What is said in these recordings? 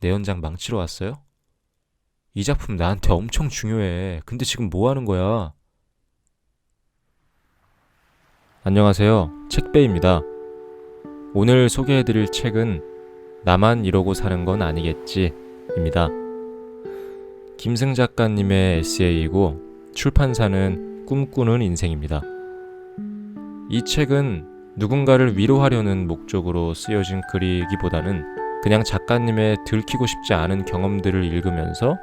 내 연장 망치러 왔어요? 이 작품 나한테 엄청 중요해. 근데 지금 뭐 하는 거야? 안녕하세요. 책배입니다. 오늘 소개해드릴 책은 나만 이러고 사는 건 아니겠지 입니다. 김승 작가님의 에세이이고 출판사는 꿈꾸는 인생입니다. 이 책은 누군가를 위로하려는 목적으로 쓰여진 글이기보다는 그냥 작가님의 들키고 싶지 않은 경험들을 읽으면서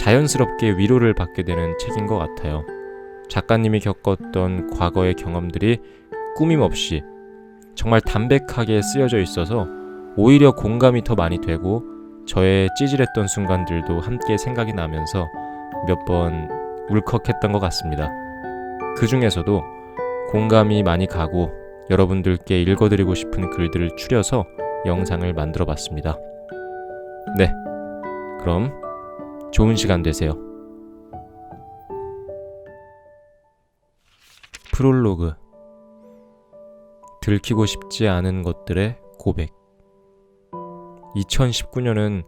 자연스럽게 위로를 받게 되는 책인 것 같아요. 작가님이 겪었던 과거의 경험들이 꾸밈없이 정말 담백하게 쓰여져 있어서 오히려 공감이 더 많이 되고 저의 찌질했던 순간들도 함께 생각이 나면서 몇 번 울컥했던 것 같습니다. 그 중에서도 공감이 많이 가고 여러분들께 읽어드리고 싶은 글들을 추려서 영상을 만들어 봤습니다. 네, 그럼 좋은 시간 되세요. 프롤로그. 들키고 싶지 않은 것들의 고백. 2019년은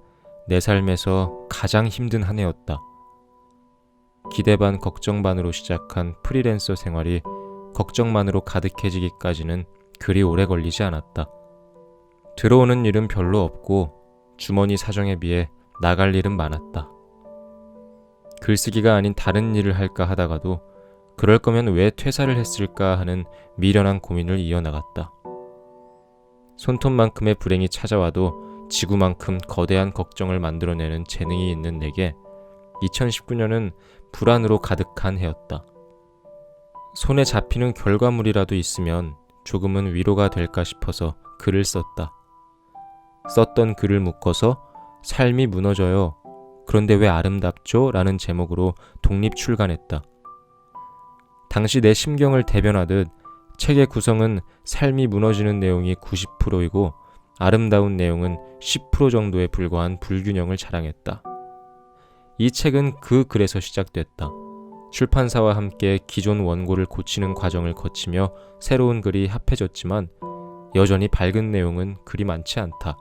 내 삶에서 가장 힘든 한 해였다. 기대 반 걱정 반으로 시작한 프리랜서 생활이 걱정만으로 가득해지기까지는 그리 오래 걸리지 않았다. 들어오는 일은 별로 없고 주머니 사정에 비해 나갈 일은 많았다. 글쓰기가 아닌 다른 일을 할까 하다가도 그럴 거면 왜 퇴사를 했을까 하는 미련한 고민을 이어나갔다. 손톱만큼의 불행이 찾아와도 지구만큼 거대한 걱정을 만들어내는 재능이 있는 내게 2019년은 불안으로 가득한 해였다. 손에 잡히는 결과물이라도 있으면 조금은 위로가 될까 싶어서 글을 썼다. 썼던 글을 묶어서 삶이 무너져요. 그런데 왜 아름답죠? 라는 제목으로 독립 출간했다. 당시 내 심경을 대변하듯 책의 구성은 삶이 무너지는 내용이 90%이고 아름다운 내용은 10% 정도에 불과한 불균형을 자랑했다. 이 책은 그 글에서 시작됐다. 출판사와 함께 기존 원고를 고치는 과정을 거치며 새로운 글이 합해졌지만 여전히 밝은 내용은 그리 많지 않다.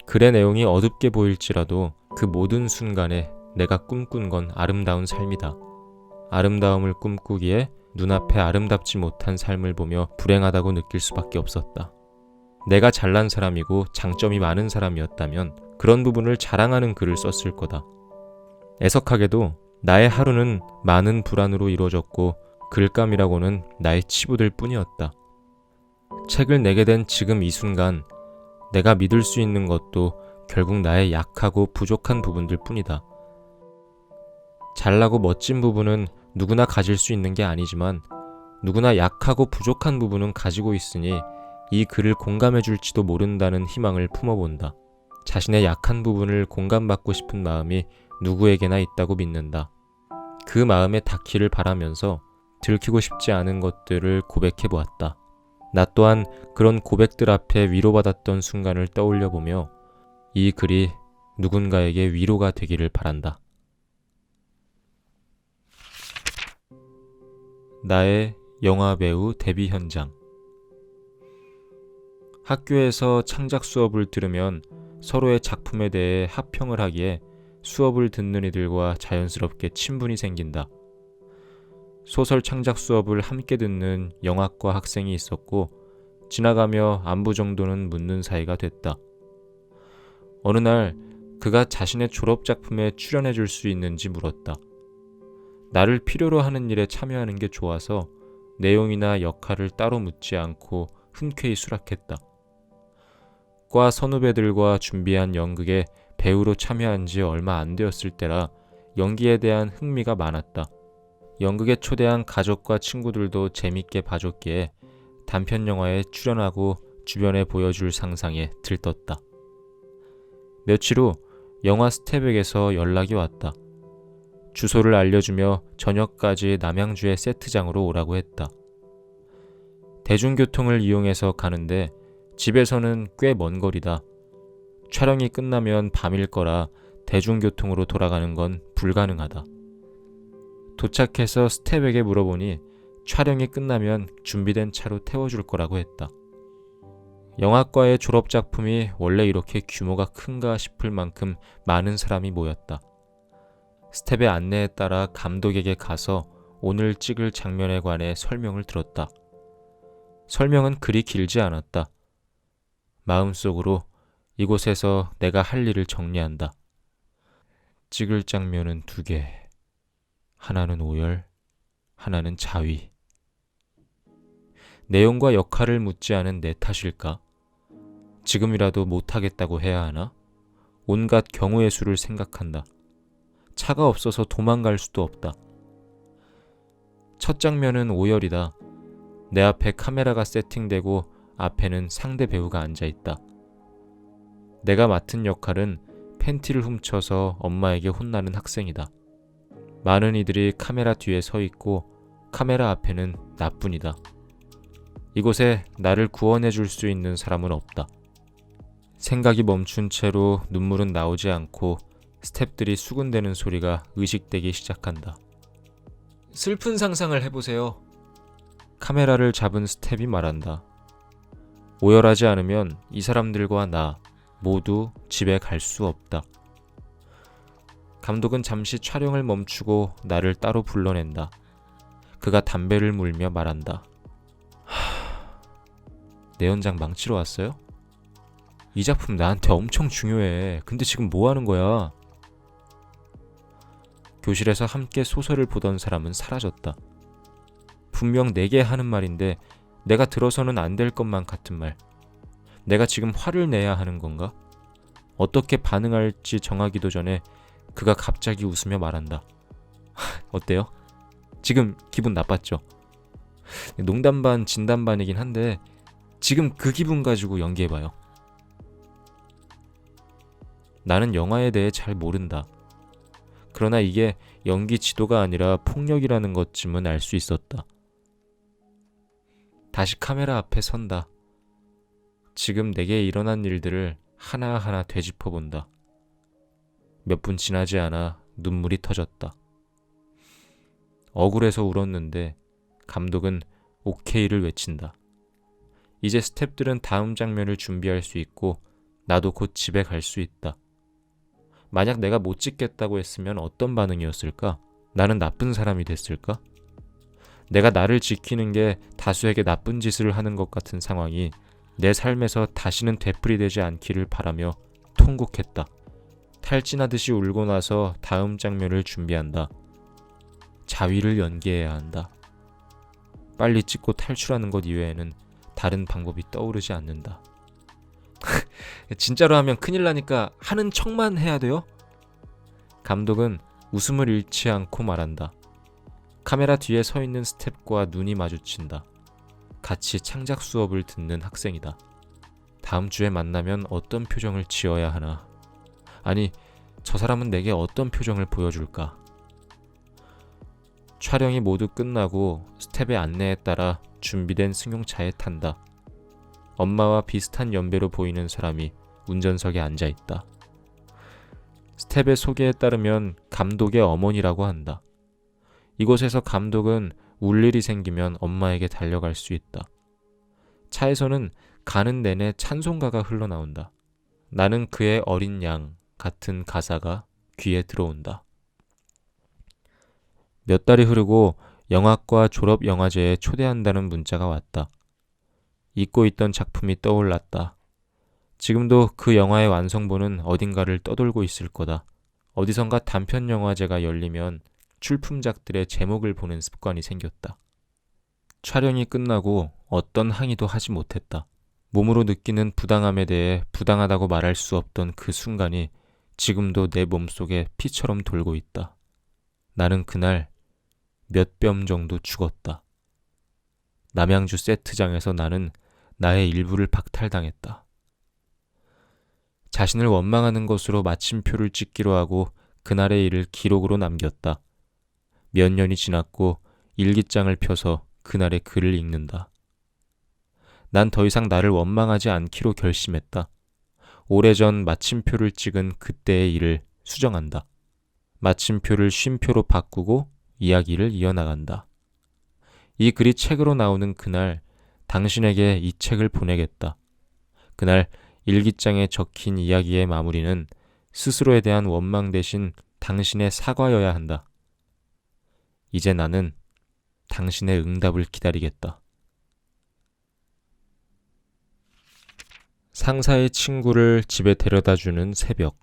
글의 내용이 어둡게 보일지라도 그 모든 순간에 내가 꿈꾼 건 아름다운 삶이다. 아름다움을 꿈꾸기에 눈앞에 아름답지 못한 삶을 보며 불행하다고 느낄 수밖에 없었다. 내가 잘난 사람이고 장점이 많은 사람이었다면 그런 부분을 자랑하는 글을 썼을 거다. 애석하게도 나의 하루는 많은 불안으로 이루어졌고 글감이라고는 나의 치부들 뿐이었다. 책을 내게 된 지금 이 순간 내가 믿을 수 있는 것도 결국 나의 약하고 부족한 부분들 뿐이다. 잘나고 멋진 부분은 누구나 가질 수 있는 게 아니지만 누구나 약하고 부족한 부분은 가지고 있으니 이 글을 공감해 줄지도 모른다는 희망을 품어본다. 자신의 약한 부분을 공감받고 싶은 마음이 누구에게나 있다고 믿는다. 그 마음에 닿기를 바라면서 들키고 싶지 않은 것들을 고백해 보았다. 나 또한 그런 고백들 앞에 위로받았던 순간을 떠올려보며 이 글이 누군가에게 위로가 되기를 바란다. 나의 영화배우 데뷔 현장. 학교에서 창작 수업을 들으면 서로의 작품에 대해 합평을 하기에 수업을 듣는 이들과 자연스럽게 친분이 생긴다. 소설 창작 수업을 함께 듣는 영화과 학생이 있었고 지나가며 안부 정도는 묻는 사이가 됐다. 어느 날 그가 자신의 졸업작품에 출연해 줄 수 있는지 물었다. 나를 필요로 하는 일에 참여하는 게 좋아서 내용이나 역할을 따로 묻지 않고 흔쾌히 수락했다. 과 선후배들과 준비한 연극에 배우로 참여한 지 얼마 안 되었을 때라 연기에 대한 흥미가 많았다. 연극에 초대한 가족과 친구들도 재밌게 봐줬기에 단편 영화에 출연하고 주변에 보여줄 상상에 들떴다. 며칠 후 영화 스태백에서 연락이 왔다. 주소를 알려주며 저녁까지 남양주의 세트장으로 오라고 했다. 대중교통을 이용해서 가는데 집에서는 꽤 먼 거리다. 촬영이 끝나면 밤일 거라 대중교통으로 돌아가는 건 불가능하다. 도착해서 스텝에게 물어보니 촬영이 끝나면 준비된 차로 태워줄 거라고 했다. 영화과의 졸업작품이 원래 이렇게 규모가 큰가 싶을 만큼 많은 사람이 모였다. 스텝의 안내에 따라 감독에게 가서 오늘 찍을 장면에 관해 설명을 들었다. 설명은 그리 길지 않았다. 마음속으로 이곳에서 내가 할 일을 정리한다. 찍을 장면은 2개. 하나는 오열, 하나는 자위. 내용과 역할을 묻지 않은 내 탓일까? 지금이라도 못하겠다고 해야 하나? 온갖 경우의 수를 생각한다. 차가 없어서 도망갈 수도 없다. 첫 장면은 오열이다. 내 앞에 카메라가 세팅되고 앞에는 상대 배우가 앉아있다. 내가 맡은 역할은 팬티를 훔쳐서 엄마에게 혼나는 학생이다. 많은 이들이 카메라 뒤에 서 있고 카메라 앞에는 나뿐이다. 이곳에 나를 구원해 줄 수 있는 사람은 없다. 생각이 멈춘 채로 눈물은 나오지 않고 스텝들이 수군대는 소리가 의식되기 시작한다. 슬픈 상상을 해보세요. 카메라를 잡은 스텝이 말한다. 오열하지 않으면 이 사람들과 나 모두 집에 갈 수 없다. 감독은 잠시 촬영을 멈추고 나를 따로 불러낸다. 그가 담배를 물며 말한다. 내 연장 망치러 왔어요? 이 작품 나한테 엄청 중요해. 근데 지금 뭐 하는 거야? 교실에서 함께 소설을 보던 사람은 사라졌다. 분명 내게 하는 말인데 내가 들어서는 안 될 것만 같은 말. 내가 지금 화를 내야 하는 건가? 어떻게 반응할지 정하기도 전에 그가 갑자기 웃으며 말한다. 어때요? 지금 기분 나빴죠? 농담 반 진담 반이긴 한데 지금 그 기분 가지고 연기해봐요. 나는 영화에 대해 잘 모른다. 그러나 이게 연기 지도가 아니라 폭력이라는 것쯤은 알 수 있었다. 다시 카메라 앞에 선다. 지금 내게 일어난 일들을 하나하나 되짚어본다. 몇 분 지나지 않아 눈물이 터졌다. 억울해서 울었는데 감독은 오케이를 외친다. 이제 스태프들은 다음 장면을 준비할 수 있고 나도 곧 집에 갈 수 있다. 만약 내가 못 찍겠다고 했으면 어떤 반응이었을까? 나는 나쁜 사람이 됐을까? 내가 나를 지키는 게 다수에게 나쁜 짓을 하는 것 같은 상황이 내 삶에서 다시는 되풀이되지 않기를 바라며 통곡했다. 탈진하듯이 울고 나서 다음 장면을 준비한다. 자위를 연기해야 한다. 빨리 찍고 탈출하는 것 이외에는 다른 방법이 떠오르지 않는다. 진짜로 하면 큰일 나니까 하는 척만 해야 돼요? 감독은 웃음을 잃지 않고 말한다. 카메라 뒤에 서 있는 스텝과 눈이 마주친다. 같이 창작 수업을 듣는 학생이다. 다음 주에 만나면 어떤 표정을 지어야 하나? 아니, 저 사람은 내게 어떤 표정을 보여줄까? 촬영이 모두 끝나고 스텝의 안내에 따라 준비된 승용차에 탄다. 엄마와 비슷한 연배로 보이는 사람이 운전석에 앉아있다. 스텝의 소개에 따르면 감독의 어머니라고 한다. 이곳에서 감독은 울 일이 생기면 엄마에게 달려갈 수 있다. 차에서는 가는 내내 찬송가가 흘러나온다. 나는 그의 어린 양 같은 가사가 귀에 들어온다. 몇 달이 흐르고 영화과 졸업영화제에 초대한다는 문자가 왔다. 잊고 있던 작품이 떠올랐다. 지금도 그 영화의 완성본은 어딘가를 떠돌고 있을 거다. 어디선가 단편영화제가 열리면 출품작들의 제목을 보는 습관이 생겼다. 촬영이 끝나고 어떤 항의도 하지 못했다. 몸으로 느끼는 부당함에 대해 부당하다고 말할 수 없던 그 순간이 지금도 내 몸속에 피처럼 돌고 있다. 나는 그날 몇 뼘 정도 죽었다. 남양주 세트장에서 나는 나의 일부를 박탈당했다. 자신을 원망하는 것으로 마침표를 찍기로 하고 그날의 일을 기록으로 남겼다. 몇 년이 지났고 일기장을 펴서 그날의 글을 읽는다. 난 더 이상 나를 원망하지 않기로 결심했다. 오래전 마침표를 찍은 그때의 일을 수정한다. 마침표를 쉼표로 바꾸고 이야기를 이어나간다. 이 글이 책으로 나오는 그날 당신에게 이 책을 보내겠다. 그날 일기장에 적힌 이야기의 마무리는 스스로에 대한 원망 대신 당신의 사과여야 한다. 이제 나는 당신의 응답을 기다리겠다. 상사의 친구를 집에 데려다주는 새벽.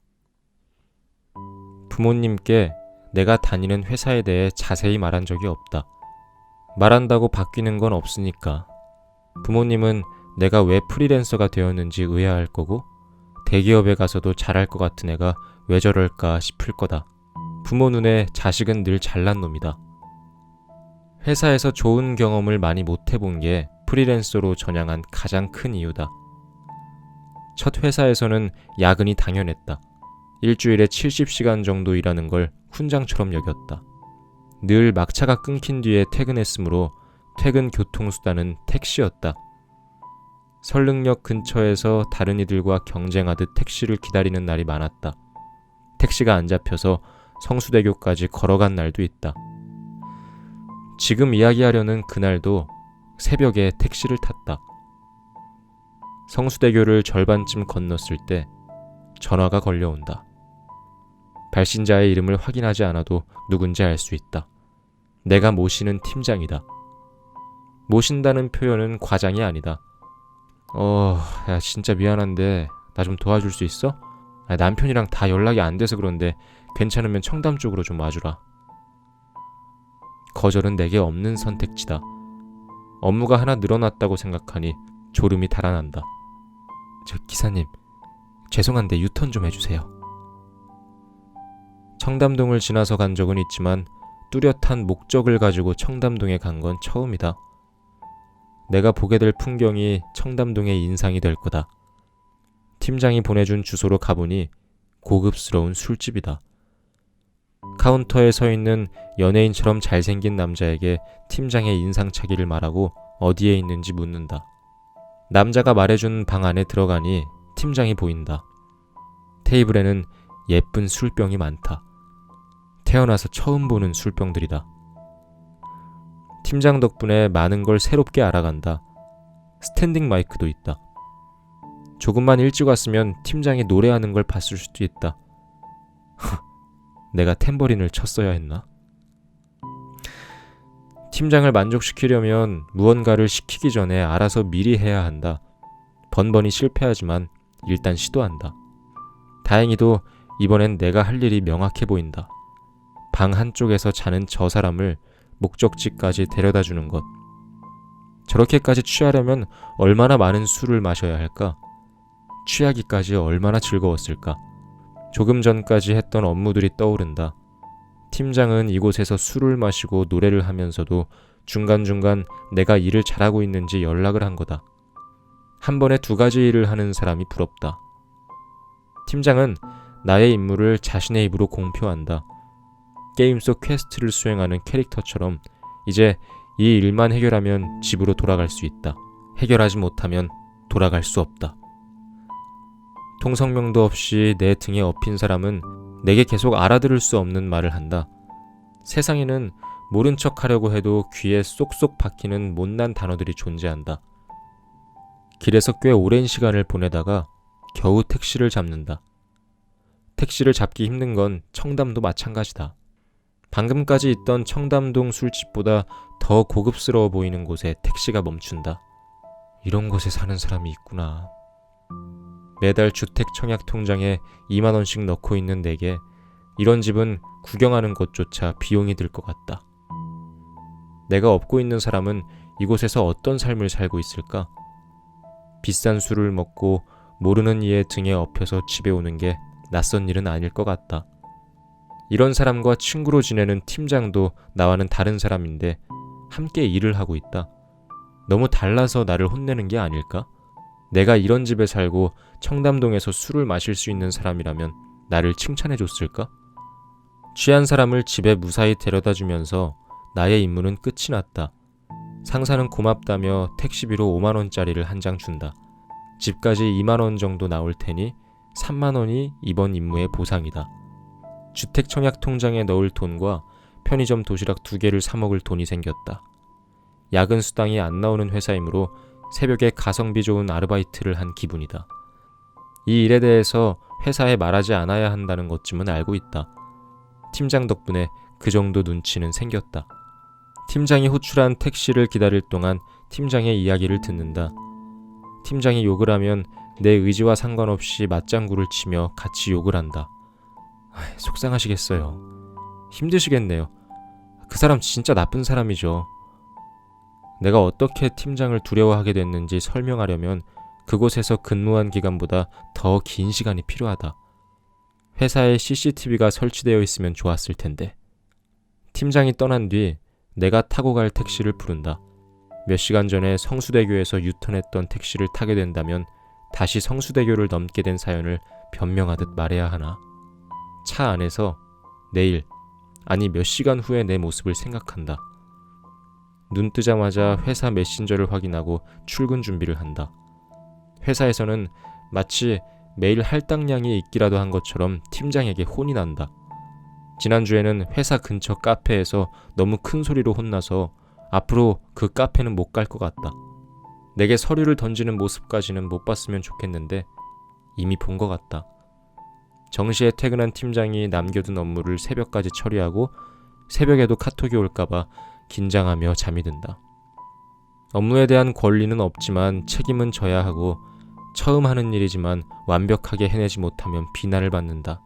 부모님께 내가 다니는 회사에 대해 자세히 말한 적이 없다. 말한다고 바뀌는 건 없으니까. 부모님은 내가 왜 프리랜서가 되었는지 의아할 거고 대기업에 가서도 잘할 것 같은 애가 왜 저럴까 싶을 거다. 부모 눈에 자식은 늘 잘난 놈이다. 회사에서 좋은 경험을 많이 못 해본 게 프리랜서로 전향한 가장 큰 이유다. 첫 회사에서는 야근이 당연했다. 일주일에 70시간 정도 일하는 걸 훈장처럼 여겼다. 늘 막차가 끊긴 뒤에 퇴근했으므로 퇴근 교통수단은 택시였다. 설릉역 근처에서 다른 이들과 경쟁하듯 택시를 기다리는 날이 많았다. 택시가 안 잡혀서 성수대교까지 걸어간 날도 있다. 지금 이야기하려는 그날도 새벽에 택시를 탔다. 성수대교를 절반쯤 건넜을 때 전화가 걸려온다. 발신자의 이름을 확인하지 않아도 누군지 알 수 있다. 내가 모시는 팀장이다. 모신다는 표현은 과장이 아니다. 야 진짜 미안한데 나 좀 도와줄 수 있어? 남편이랑 다 연락이 안 돼서 그런데 괜찮으면 청담 쪽으로 좀 와주라. 거절은 내게 없는 선택지다. 업무가 하나 늘어났다고 생각하니 졸음이 달아난다. 저 기사님, 죄송한데 유턴 좀 해주세요. 청담동을 지나서 간 적은 있지만 뚜렷한 목적을 가지고 청담동에 간 건 처음이다. 내가 보게 될 풍경이 청담동의 인상이 될 거다. 팀장이 보내준 주소로 가보니 고급스러운 술집이다. 카운터에 서 있는 연예인처럼 잘생긴 남자에게 팀장의 인상착의를 말하고 어디에 있는지 묻는다. 남자가 말해준 방 안에 들어가니 팀장이 보인다. 테이블에는 예쁜 술병이 많다. 태어나서 처음 보는 술병들이다. 팀장 덕분에 많은 걸 새롭게 알아간다. 스탠딩 마이크도 있다. 조금만 일찍 왔으면 팀장이 노래하는 걸 봤을 수도 있다. 내가 탬버린을 쳤어야 했나? 팀장을 만족시키려면 무언가를 시키기 전에 알아서 미리 해야 한다. 번번이 실패하지만 일단 시도한다. 다행히도 이번엔 내가 할 일이 명확해 보인다. 방 한쪽에서 자는 저 사람을 목적지까지 데려다 주는 것. 저렇게까지 취하려면 얼마나 많은 술을 마셔야 할까? 취하기까지 얼마나 즐거웠을까? 조금 전까지 했던 업무들이 떠오른다. 팀장은 이곳에서 술을 마시고 노래를 하면서도 중간중간 내가 일을 잘하고 있는지 연락을 한 거다. 한 번에 2가지 일을 하는 사람이 부럽다. 팀장은 나의 임무를 자신의 입으로 공표한다. 게임 속 퀘스트를 수행하는 캐릭터처럼 이제 이 일만 해결하면 집으로 돌아갈 수 있다. 해결하지 못하면 돌아갈 수 없다. 통성명도 없이 내 등에 업힌 사람은 내게 계속 알아들을 수 없는 말을 한다. 세상에는 모른 척 하려고 해도 귀에 쏙쏙 박히는 못난 단어들이 존재한다. 길에서 꽤 오랜 시간을 보내다가 겨우 택시를 잡는다. 택시를 잡기 힘든 건 청담도 마찬가지다. 방금까지 있던 청담동 술집보다 더 고급스러워 보이는 곳에 택시가 멈춘다. 이런 곳에 사는 사람이 있구나. 매달 주택 청약 통장에 2만 원씩 넣고 있는 내게 이런 집은 구경하는 것조차 비용이 들 것 같다. 내가 업고 있는 사람은 이곳에서 어떤 삶을 살고 있을까? 비싼 술을 먹고 모르는 이의 등에 업혀서 집에 오는 게 낯선 일은 아닐 것 같다. 이런 사람과 친구로 지내는 팀장도 나와는 다른 사람인데 함께 일을 하고 있다. 너무 달라서 나를 혼내는 게 아닐까? 내가 이런 집에 살고 청담동에서 술을 마실 수 있는 사람이라면 나를 칭찬해 줬을까? 취한 사람을 집에 무사히 데려다 주면서 나의 임무는 끝이 났다. 상사는 고맙다며 택시비로 5만 원짜리를 한 장 준다. 집까지 2만 원 정도 나올 테니 3만 원이 이번 임무의 보상이다. 주택 청약 통장에 넣을 돈과 편의점 도시락 2개를 사 먹을 돈이 생겼다. 야근 수당이 안 나오는 회사이므로 새벽에 가성비 좋은 아르바이트를 한 기분이다. 이 일에 대해서 회사에 말하지 않아야 한다는 것쯤은 알고 있다. 팀장 덕분에 그 정도 눈치는 생겼다. 팀장이 호출한 택시를 기다릴 동안 팀장의 이야기를 듣는다. 팀장이 욕을 하면 내 의지와 상관없이 맞장구를 치며 같이 욕을 한다. 속상하시겠어요. 힘드시겠네요. 그 사람 진짜 나쁜 사람이죠. 내가 어떻게 팀장을 두려워하게 됐는지 설명하려면 그곳에서 근무한 기간보다 더 긴 시간이 필요하다. 회사에 CCTV가 설치되어 있으면 좋았을 텐데. 팀장이 떠난 뒤 내가 타고 갈 택시를 부른다. 몇 시간 전에 성수대교에서 유턴했던 택시를 타게 된다면 다시 성수대교를 넘게 된 사연을 변명하듯 말해야 하나. 차 안에서 내일, 아니 몇 시간 후에 내 모습을 생각한다. 눈 뜨자마자 회사 메신저를 확인하고 출근 준비를 한다. 회사에서는 마치 매일 할당량이 있기라도 한 것처럼 팀장에게 혼이 난다. 지난주에는 회사 근처 카페에서 너무 큰 소리로 혼나서 앞으로 그 카페는 못 갈 것 같다. 내게 서류를 던지는 모습까지는 못 봤으면 좋겠는데 이미 본 것 같다. 정시에 퇴근한 팀장이 남겨둔 업무를 새벽까지 처리하고 새벽에도 카톡이 올까봐 긴장하며 잠이 든다. 업무에 대한 권리는 없지만 책임은 져야 하고 처음 하는 일이지만 완벽하게 해내지 못하면 비난을 받는다.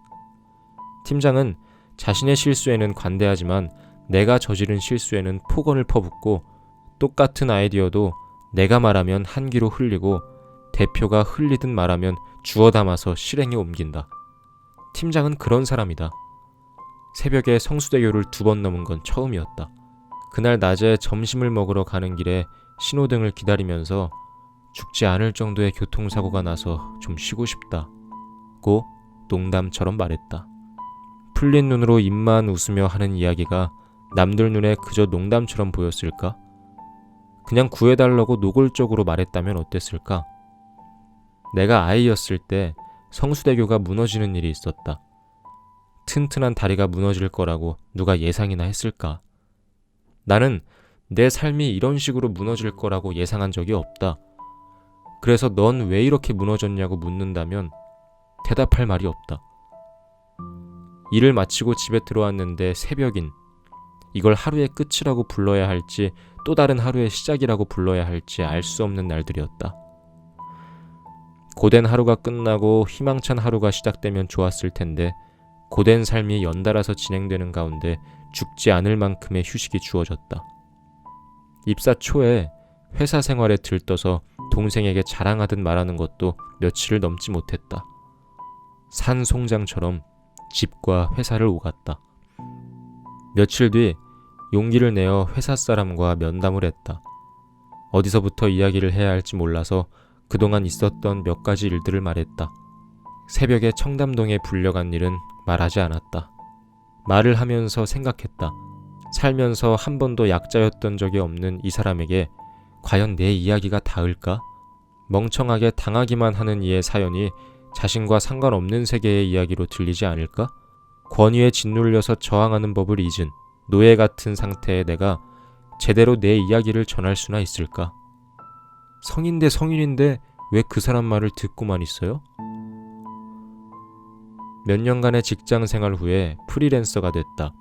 팀장은 자신의 실수에는 관대하지만 내가 저지른 실수에는 폭언을 퍼붓고 똑같은 아이디어도 내가 말하면 한 귀로 흘리고 대표가 흘리듯 말하면 주워 담아서 실행에 옮긴다. 팀장은 그런 사람이다. 새벽에 성수대교를 2번 넘은 건 처음이었다. 그날 낮에 점심을 먹으러 가는 길에 신호등을 기다리면서 죽지 않을 정도의 교통사고가 나서 좀 쉬고 싶다고 농담처럼 말했다. 풀린 눈으로 입만 웃으며 하는 이야기가 남들 눈에 그저 농담처럼 보였을까? 그냥 구해달라고 노골적으로 말했다면 어땠을까? 내가 아이였을 때 성수대교가 무너지는 일이 있었다. 튼튼한 다리가 무너질 거라고 누가 예상이나 했을까? 나는 내 삶이 이런 식으로 무너질 거라고 예상한 적이 없다. 그래서 넌 왜 이렇게 무너졌냐고 묻는다면 대답할 말이 없다. 일을 마치고 집에 들어왔는데 새벽인, 이걸 하루의 끝이라고 불러야 할지 또 다른 하루의 시작이라고 불러야 할지 알 수 없는 날들이었다. 고된 하루가 끝나고 희망찬 하루가 시작되면 좋았을 텐데 고된 삶이 연달아서 진행되는 가운데 죽지 않을 만큼의 휴식이 주어졌다. 입사 초에 회사 생활에 들떠서 동생에게 자랑하듯 말하는 것도 며칠을 넘지 못했다. 산송장처럼 집과 회사를 오갔다. 며칠 뒤 용기를 내어 회사 사람과 면담을 했다. 어디서부터 이야기를 해야 할지 몰라서 그동안 있었던 몇 가지 일들을 말했다. 새벽에 청담동에 불려간 일은 말하지 않았다. 말을 하면서 생각했다. 살면서 한 번도 약자였던 적이 없는 이 사람에게 과연 내 이야기가 닿을까? 멍청하게 당하기만 하는 이의 사연이 자신과 상관없는 세계의 이야기로 들리지 않을까? 권위에 짓눌려서 저항하는 법을 잊은 노예 같은 상태의 내가 제대로 내 이야기를 전할 수나 있을까? 성인 대 성인인데 왜 그 사람 말을 듣고만 있어요? 몇 년간의 직장 생활 후에 프리랜서가 됐다.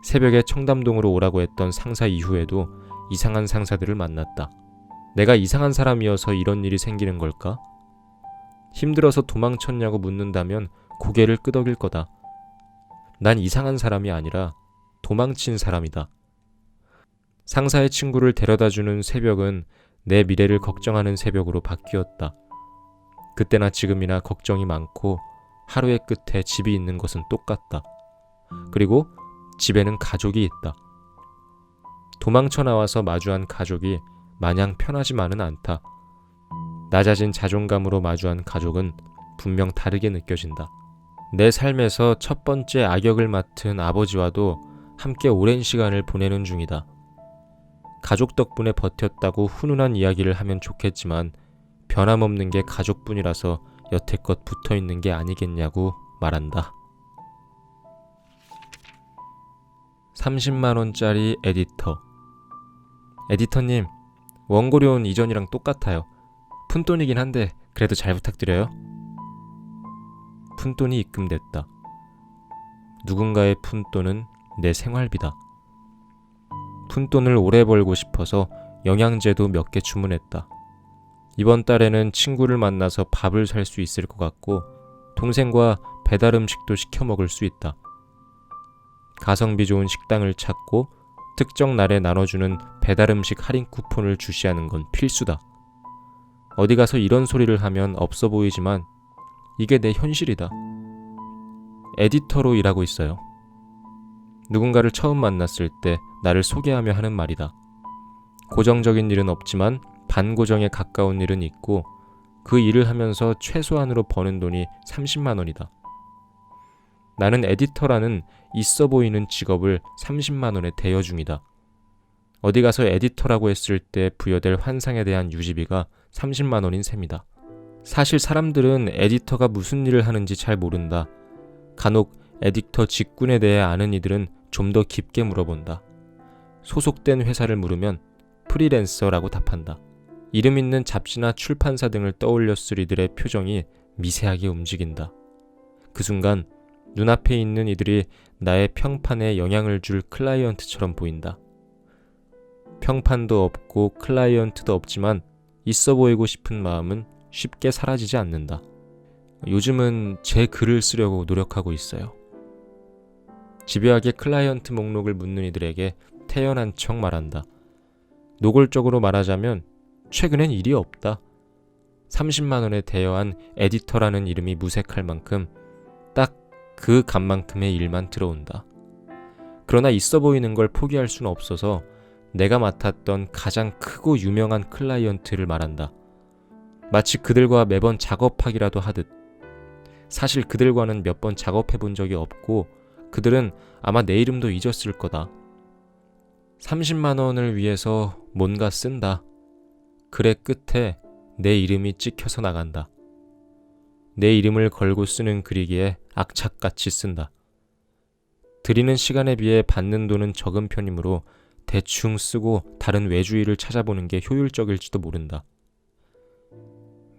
새벽에 청담동으로 오라고 했던 상사 이후에도 이상한 상사들을 만났다. 내가 이상한 사람이어서 이런 일이 생기는 걸까? 힘들어서 도망쳤냐고 묻는다면 고개를 끄덕일 거다. 난 이상한 사람이 아니라 도망친 사람이다. 상사의 친구를 데려다주는 새벽은 내 미래를 걱정하는 새벽으로 바뀌었다. 그때나 지금이나 걱정이 많고 하루의 끝에 집이 있는 것은 똑같다. 그리고 집에는 가족이 있다. 도망쳐 나와서 마주한 가족이 마냥 편하지만은 않다. 낮아진 자존감으로 마주한 가족은 분명 다르게 느껴진다. 내 삶에서 첫 번째 악역을 맡은 아버지와도 함께 오랜 시간을 보내는 중이다. 가족 덕분에 버텼다고 훈훈한 이야기를 하면 좋겠지만 변함없는 게 가족뿐이라서 여태껏 붙어있는 게 아니겠냐고 말한다. 30만원짜리 에디터. 에디터님, 원고료는 이전이랑 똑같아요. 푼돈이긴 한데 그래도 잘 부탁드려요. 푼돈이 입금됐다. 누군가의 푼돈은 내 생활비다. 푼돈을 오래 벌고 싶어서 영양제도 몇 개 주문했다. 이번 달에는 친구를 만나서 밥을 살 수 있을 것 같고 동생과 배달 음식도 시켜 먹을 수 있다. 가성비 좋은 식당을 찾고 특정 날에 나눠주는 배달 음식 할인 쿠폰을 주시하는 건 필수다. 어디 가서 이런 소리를 하면 없어 보이지만 이게 내 현실이다. 에디터로 일하고 있어요. 누군가를 처음 만났을 때 나를 소개하며 하는 말이다. 고정적인 일은 없지만 반고정에 가까운 일은 있고 그 일을 하면서 최소한으로 버는 돈이 30만 원이다. 나는 에디터라는 있어 보이는 직업을 30만 원에 대여 중이다. 어디 가서 에디터라고 했을 때 부여될 환상에 대한 유지비가 30만 원인 셈이다. 사실 사람들은 에디터가 무슨 일을 하는지 잘 모른다. 간혹 에디터 직군에 대해 아는 이들은 좀 더 깊게 물어본다. 소속된 회사를 물으면 프리랜서라고 답한다. 이름 있는 잡지나 출판사 등을 떠올렸을 이들의 표정이 미세하게 움직인다. 그 순간 눈앞에 있는 이들이 나의 평판에 영향을 줄 클라이언트처럼 보인다. 평판도 없고 클라이언트도 없지만 있어 보이고 싶은 마음은 쉽게 사라지지 않는다. 요즘은 제 글을 쓰려고 노력하고 있어요. 집요하게 클라이언트 목록을 묻는 이들에게 태연한 척 말한다. 노골적으로 말하자면 최근엔 일이 없다. 30만 원에 대여한 에디터라는 이름이 무색할 만큼 딱 그 값만큼의 일만 들어온다. 그러나 있어 보이는 걸 포기할 수는 없어서 내가 맡았던 가장 크고 유명한 클라이언트를 말한다. 마치 그들과 매번 작업하기라도 하듯. 사실 그들과는 몇 번 작업해 본 적이 없고 그들은 아마 내 이름도 잊었을 거다. 30만 원을 위해서 뭔가 쓴다. 글의 끝에 내 이름이 찍혀서 나간다. 내 이름을 걸고 쓰는 글이기에 악착같이 쓴다. 들이는 시간에 비해 받는 돈은 적은 편이므로 대충 쓰고 다른 외주일을 찾아보는 게 효율적일지도 모른다.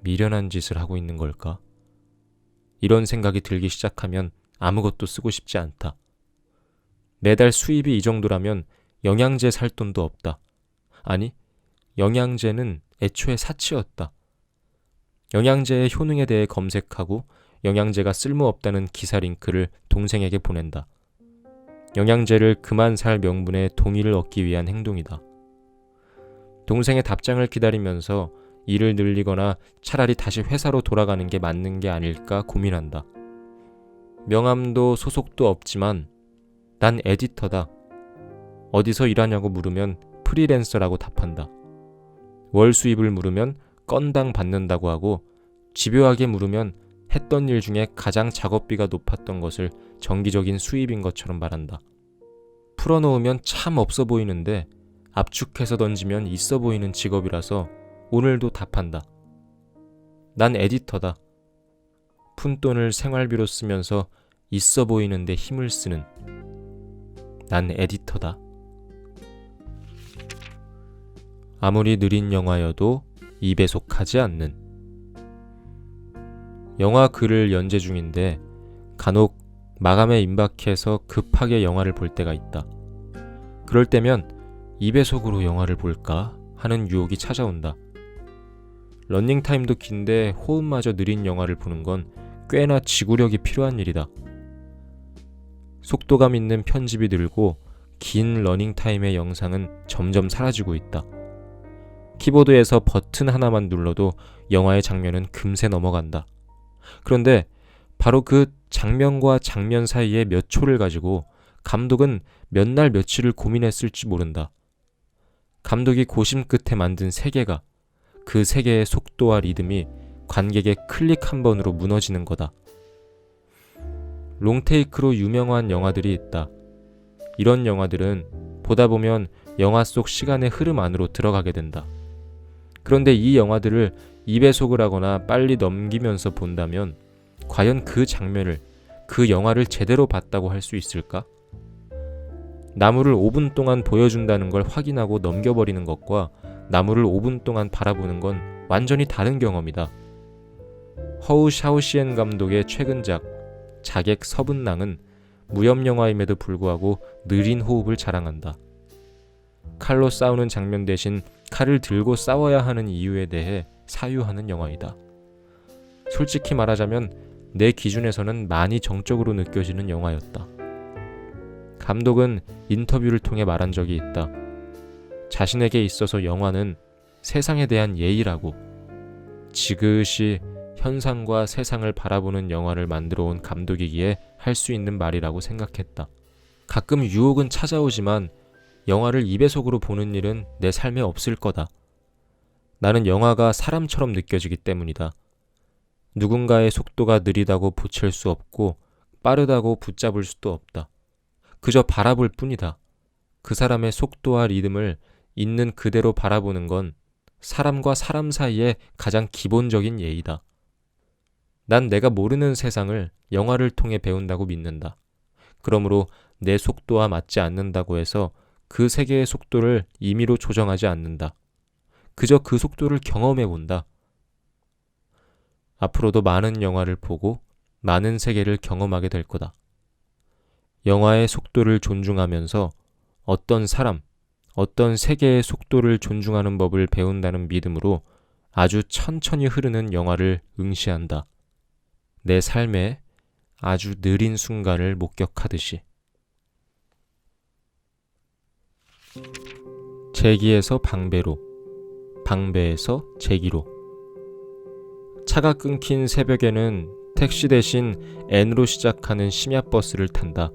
미련한 짓을 하고 있는 걸까? 이런 생각이 들기 시작하면 아무것도 쓰고 싶지 않다. 매달 수입이 이 정도라면 영양제 살 돈도 없다. 아니, 영양제는 애초에 사치였다. 영양제의 효능에 대해 검색하고 영양제가 쓸모없다는 기사 링크를 동생에게 보낸다. 영양제를 그만 살 명분의 동의를 얻기 위한 행동이다. 동생의 답장을 기다리면서 일을 늘리거나 차라리 다시 회사로 돌아가는 게 맞는 게 아닐까 고민한다. 명함도 소속도 없지만 난 에디터다. 어디서 일하냐고 물으면 프리랜서라고 답한다. 월 수입을 물으면 건당 받는다고 하고 집요하게 물으면 했던 일 중에 가장 작업비가 높았던 것을 정기적인 수입인 것처럼 말한다. 풀어놓으면 참 없어 보이는데 압축해서 던지면 있어 보이는 직업이라서 오늘도 답한다. 난 에디터다. 푼돈을 생활비로 쓰면서 있어 보이는데 힘을 쓰는 난 에디터다. 아무리 느린 영화여도 2배속하지 않는. 영화 글을 연재 중인데 간혹 마감에 임박해서 급하게 영화를 볼 때가 있다. 그럴 때면 2배속으로 영화를 볼까 하는 유혹이 찾아온다. 러닝타임도 긴데 호흡마저 느린 영화를 보는 건 꽤나 지구력이 필요한 일이다. 속도감 있는 편집이 늘고 긴 러닝타임의 영상은 점점 사라지고 있다. 키보드에서 버튼 하나만 눌러도 영화의 장면은 금세 넘어간다. 그런데 바로 그 장면과 장면 사이의 몇 초를 가지고 감독은 몇 날 며칠을 고민했을지 모른다. 감독이 고심 끝에 만든 세계가, 그 세계의 속도와 리듬이 관객의 클릭 한 번으로 무너지는 거다. 롱테이크로 유명한 영화들이 있다. 이런 영화들은 보다 보면 영화 속 시간의 흐름 안으로 들어가게 된다. 그런데 이 영화들을 2배속을 하거나 빨리 넘기면서 본다면 과연 그 장면을, 그 영화를 제대로 봤다고 할 수 있을까? 나무를 5분 동안 보여준다는 걸 확인하고 넘겨버리는 것과 나무를 5분 동안 바라보는 건 완전히 다른 경험이다. 허우 샤오시엔 감독의 최근작 자객 서분낭은 무협 영화임에도 불구하고 느린 호흡을 자랑한다. 칼로 싸우는 장면 대신 칼을 들고 싸워야 하는 이유에 대해 사유하는 영화이다. 솔직히 말하자면 내 기준에서는 많이 정적으로 느껴지는 영화였다. 감독은 인터뷰를 통해 말한 적이 있다. 자신에게 있어서 영화는 세상에 대한 예의라고, 지그시 현상과 세상을 바라보는 영화를 만들어 온 감독이기에 할 수 있는 말이라고 생각했다. 가끔 유혹은 찾아오지만 영화를 2배속으로 보는 일은 내 삶에 없을 거다. 나는 영화가 사람처럼 느껴지기 때문이다. 누군가의 속도가 느리다고 보챌 수 없고 빠르다고 붙잡을 수도 없다. 그저 바라볼 뿐이다. 그 사람의 속도와 리듬을 있는 그대로 바라보는 건 사람과 사람 사이의 가장 기본적인 예의다. 난 내가 모르는 세상을 영화를 통해 배운다고 믿는다. 그러므로 내 속도와 맞지 않는다고 해서 그 세계의 속도를 임의로 조정하지 않는다. 그저 그 속도를 경험해 본다. 앞으로도 많은 영화를 보고 많은 세계를 경험하게 될 거다. 영화의 속도를 존중하면서 어떤 사람, 어떤 세계의 속도를 존중하는 법을 배운다는 믿음으로 아주 천천히 흐르는 영화를 응시한다. 내 삶에 아주 느린 순간을 목격하듯이. 제기에서 방배로, 방배에서 제기로. 차가 끊긴 새벽에는 택시 대신 N으로 시작하는 심야버스를 탄다.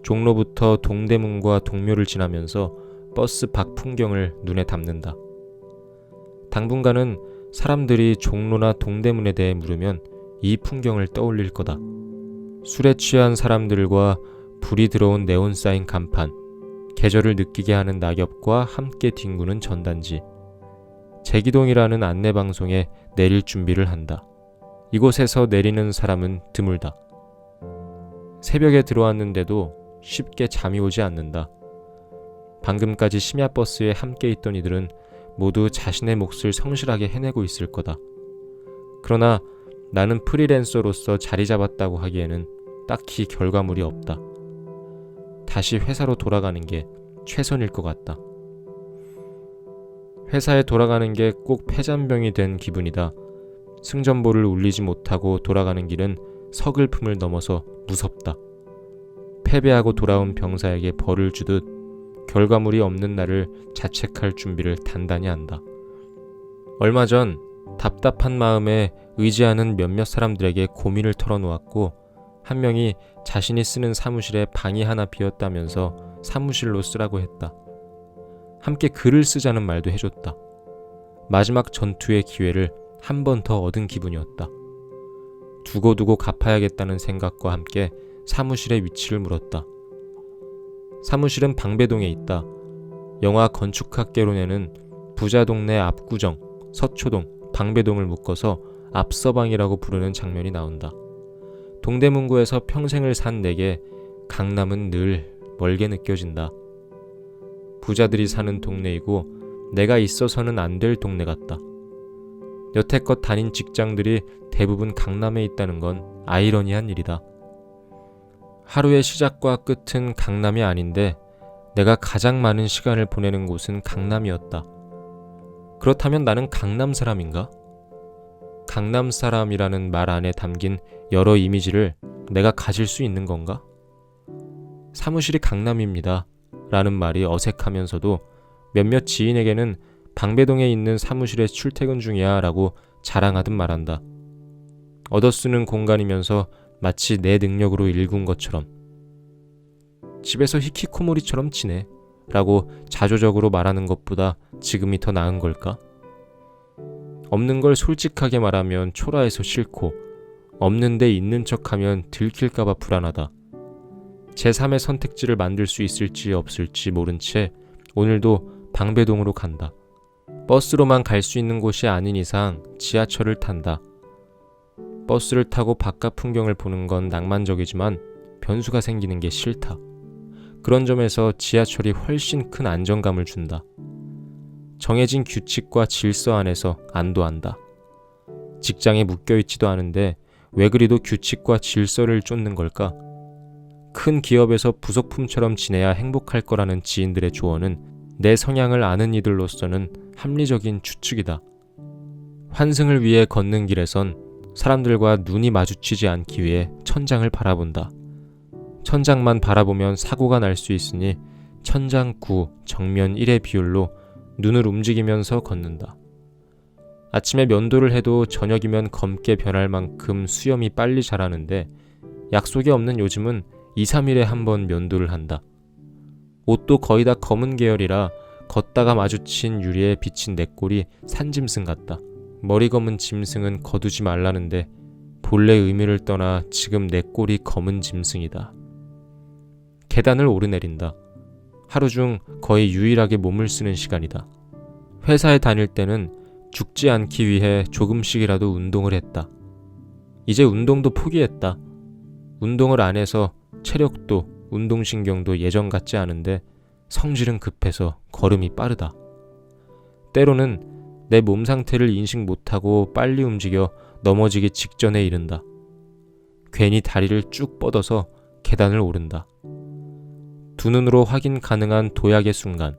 종로부터 동대문과 동묘를 지나면서 버스 밖 풍경을 눈에 담는다. 당분간은 사람들이 종로나 동대문에 대해 물으면 이 풍경을 떠올릴 거다. 술에 취한 사람들과 불이 들어온 네온 사인 간판, 계절을 느끼게 하는 낙엽과 함께 뒹구는 전단지. 제기동이라는 안내방송에 내릴 준비를 한다. 이곳에서 내리는 사람은 드물다. 새벽에 들어왔는데도 쉽게 잠이 오지 않는다. 방금까지 심야버스에 함께 있던 이들은 모두 자신의 몫을 성실하게 해내고 있을 거다. 그러나 나는 프리랜서로서 자리 잡았다고 하기에는 딱히 결과물이 없다. 다시 회사로 돌아가는 게 최선일 것 같다. 회사에 돌아가는 게 꼭 폐잔병이 된 기분이다. 승전보를 울리지 못하고 돌아가는 길은 서글픔을 넘어서 무섭다. 패배하고 돌아온 병사에게 벌을 주듯 결과물이 없는 날을 자책할 준비를 단단히 한다. 얼마 전 답답한 마음에 의지하는 몇몇 사람들에게 고민을 털어놓았고, 한 명이 자신이 쓰는 사무실에 방이 하나 비었다면서 사무실로 쓰라고 했다. 함께 글을 쓰자는 말도 해줬다. 마지막 전투의 기회를 한 번 더 얻은 기분이었다. 두고두고 갚아야겠다는 생각과 함께 사무실의 위치를 물었다. 사무실은 방배동에 있다. 영화 건축학개론에는 부자 동네 압구정, 서초동, 방배동을 묶어서 앞서방이라고 부르는 장면이 나온다. 동대문구에서 평생을 산 내게 강남은 늘 멀게 느껴진다. 부자들이 사는 동네이고 내가 있어서는 안 될 동네 같다. 여태껏 다닌 직장들이 대부분 강남에 있다는 건 아이러니한 일이다. 하루의 시작과 끝은 강남이 아닌데 내가 가장 많은 시간을 보내는 곳은 강남이었다. 그렇다면 나는 강남 사람인가? 강남 사람이라는 말 안에 담긴 여러 이미지를 내가 가질 수 있는 건가? 사무실이 강남입니다 라는 말이 어색하면서도 몇몇 지인에게는 방배동에 있는 사무실에 출퇴근 중이야 라고 자랑하듯 말한다. 얻어쓰는 공간이면서 마치 내 능력으로 일군 것처럼. 집에서 히키코모리처럼 지내 라고 자조적으로 말하는 것보다 지금이 더 나은 걸까? 없는 걸 솔직하게 말하면 초라해서 싫고, 없는데 있는 척하면 들킬까봐 불안하다. 제3의 선택지를 만들 수 있을지 없을지 모른 채 오늘도 방배동으로 간다. 버스로만 갈 수 있는 곳이 아닌 이상 지하철을 탄다. 버스를 타고 바깥 풍경을 보는 건 낭만적이지만 변수가 생기는 게 싫다. 그런 점에서 지하철이 훨씬 큰 안정감을 준다. 정해진 규칙과 질서 안에서 안도한다. 직장에 묶여있지도 않은데 왜 그리도 규칙과 질서를 쫓는 걸까? 큰 기업에서 부속품처럼 지내야 행복할 거라는 지인들의 조언은 내 성향을 아는 이들로서는 합리적인 추측이다. 환승을 위해 걷는 길에선 사람들과 눈이 마주치지 않기 위해 천장을 바라본다. 천장만 바라보면 사고가 날 수 있으니 천장 9, 정면 1의 비율로 눈을 움직이면서 걷는다. 아침에 면도를 해도 저녁이면 검게 변할 만큼 수염이 빨리 자라는데 약속이 없는 요즘은 2, 3일에 한 번 면도를 한다. 옷도 거의 다 검은 계열이라 걷다가 마주친 유리에 비친 내 꼴이 산짐승 같다. 머리 검은 짐승은 거두지 말라는데 본래 의미를 떠나 지금 내 꼴이 검은 짐승이다. 계단을 오르내린다. 하루 중 거의 유일하게 몸을 쓰는 시간이다. 회사에 다닐 때는 죽지 않기 위해 조금씩이라도 운동을 했다. 이제 운동도 포기했다. 운동을 안 해서 체력도 운동신경도 예전 같지 않은데 성질은 급해서 걸음이 빠르다. 때로는 내 몸 상태를 인식 못하고 빨리 움직여 넘어지기 직전에 이른다. 괜히 다리를 쭉 뻗어서 계단을 오른다. 두 눈으로 확인 가능한 도약의 순간,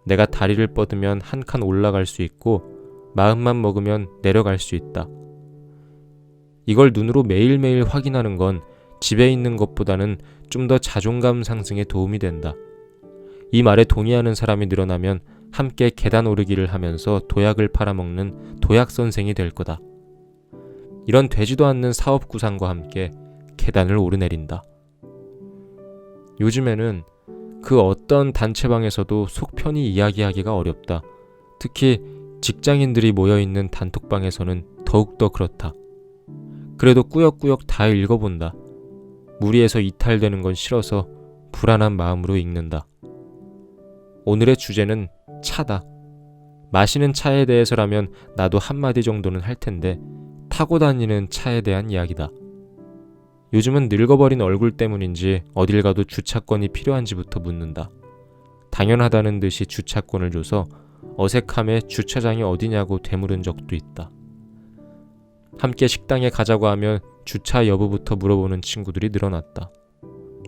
내가 다리를 뻗으면 한 칸 올라갈 수 있고 마음만 먹으면 내려갈 수 있다. 이걸 눈으로 매일매일 확인하는 건 집에 있는 것보다는 좀 더 자존감 상승에 도움이 된다. 이 말에 동의하는 사람이 늘어나면 함께 계단 오르기를 하면서 도약을 팔아먹는 도약 선생이 될 거다. 이런 되지도 않는 사업 구상과 함께 계단을 오르내린다. 요즘에는 그 어떤 단체방에서도 속 편히 이야기하기가 어렵다. 특히 직장인들이 모여있는 단톡방에서는 더욱더 그렇다. 그래도 꾸역꾸역 다 읽어본다. 무리해서 이탈되는 건 싫어서 불안한 마음으로 읽는다. 오늘의 주제는 차다. 마시는 차에 대해서라면 나도 한마디 정도는 할 텐데 타고 다니는 차에 대한 이야기다. 요즘은 늙어버린 얼굴 때문인지 어딜 가도 주차권이 필요한지부터 묻는다. 당연하다는 듯이 주차권을 줘서 어색함에 주차장이 어디냐고 되물은 적도 있다. 함께 식당에 가자고 하면 주차 여부부터 물어보는 친구들이 늘어났다.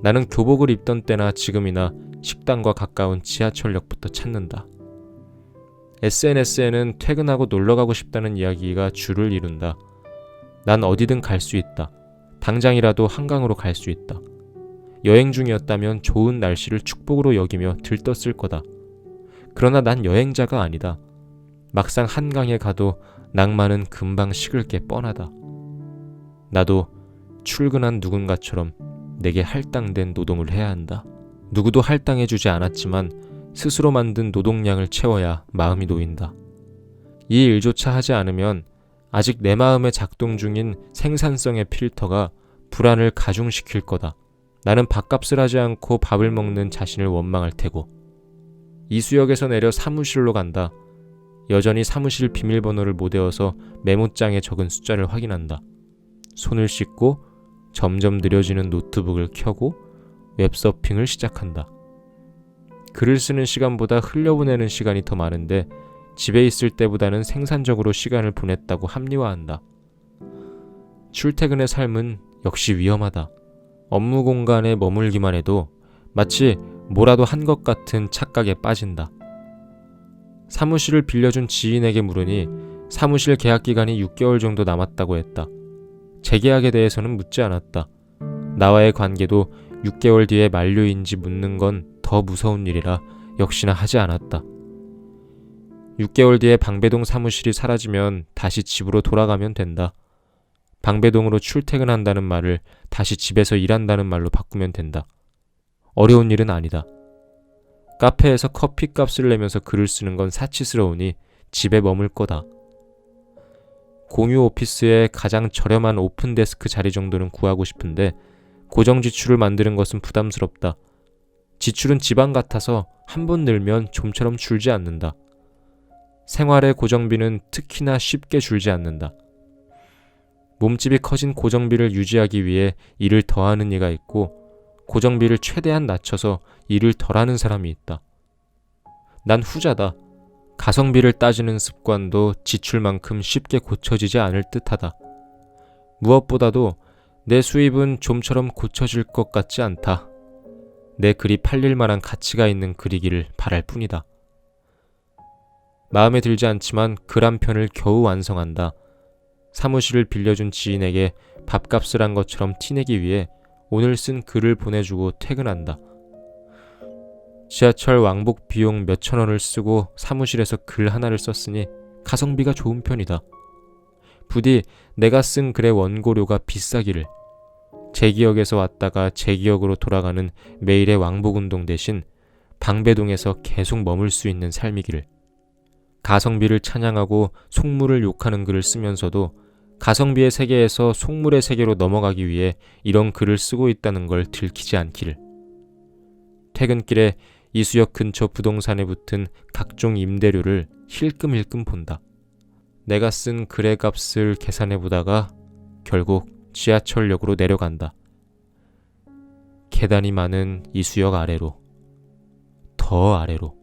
나는 교복을 입던 때나 지금이나 식당과 가까운 지하철역부터 찾는다. SNS에는 퇴근하고 놀러가고 싶다는 이야기가 줄을 이룬다. 난 어디든 갈 수 있다. 당장이라도 한강으로 갈 수 있다. 여행 중이었다면 좋은 날씨를 축복으로 여기며 들떴을 거다. 그러나 난 여행자가 아니다. 막상 한강에 가도 낭만은 금방 식을 게 뻔하다. 나도 출근한 누군가처럼 내게 할당된 노동을 해야 한다. 누구도 할당해주지 않았지만 스스로 만든 노동량을 채워야 마음이 놓인다. 이 일조차 하지 않으면 아직 내 마음에 작동 중인 생산성의 필터가 불안을 가중시킬 거다. 나는 밥값을 하지 않고 밥을 먹는 자신을 원망할 테고. 이수역에서 내려 사무실로 간다. 여전히 사무실 비밀번호를 못 외워서 메모장에 적은 숫자를 확인한다. 손을 씻고 점점 느려지는 노트북을 켜고 웹서핑을 시작한다. 글을 쓰는 시간보다 흘려보내는 시간이 더 많은데 집에 있을 때보다는 생산적으로 시간을 보냈다고 합리화한다. 출퇴근의 삶은 역시 위험하다. 업무 공간에 머물기만 해도 마치 뭐라도 한 것 같은 착각에 빠진다. 사무실을 빌려준 지인에게 물으니 사무실 계약 기간이 6개월 정도 남았다고 했다. 재계약에 대해서는 묻지 않았다. 나와의 관계도 6개월 뒤에 만료인지 묻는 건 더 무서운 일이라 역시나 하지 않았다. 6개월 뒤에 방배동 사무실이 사라지면 다시 집으로 돌아가면 된다. 방배동으로 출퇴근한다는 말을 다시 집에서 일한다는 말로 바꾸면 된다. 어려운 일은 아니다. 카페에서 커피값을 내면서 글을 쓰는 건 사치스러우니 집에 머물 거다. 공유 오피스의 가장 저렴한 오픈데스크 자리 정도는 구하고 싶은데 고정 지출을 만드는 것은 부담스럽다. 지출은 지방 같아서 한 번 늘면 좀처럼 줄지 않는다. 생활의 고정비는 특히나 쉽게 줄지 않는다. 몸집이 커진 고정비를 유지하기 위해 일을 더하는 이가 있고 고정비를 최대한 낮춰서 일을 덜하는 사람이 있다. 난 후자다. 가성비를 따지는 습관도 지출만큼 쉽게 고쳐지지 않을 듯하다. 무엇보다도 내 수입은 좀처럼 고쳐질 것 같지 않다. 내 글이 팔릴 만한 가치가 있는 글이기를 바랄 뿐이다. 마음에 들지 않지만 글 한 편을 겨우 완성한다. 사무실을 빌려준 지인에게 밥값을 한 것처럼 티내기 위해 오늘 쓴 글을 보내주고 퇴근한다. 지하철 왕복 비용 몇천 원을 쓰고 사무실에서 글 하나를 썼으니 가성비가 좋은 편이다. 부디 내가 쓴 글의 원고료가 비싸기를, 제 기억에서 왔다가 제 기억으로 돌아가는 매일의 왕복운동 대신 방배동에서 계속 머물 수 있는 삶이기를. 가성비를 찬양하고 속물을 욕하는 글을 쓰면서도 가성비의 세계에서 속물의 세계로 넘어가기 위해 이런 글을 쓰고 있다는 걸 들키지 않기를. 퇴근길에 이수역 근처 부동산에 붙은 각종 임대료를 힐끔힐끔 본다. 내가 쓴 글의 값을 계산해보다가 결국 지하철역으로 내려간다. 계단이 많은 이수역 아래로, 더 아래로.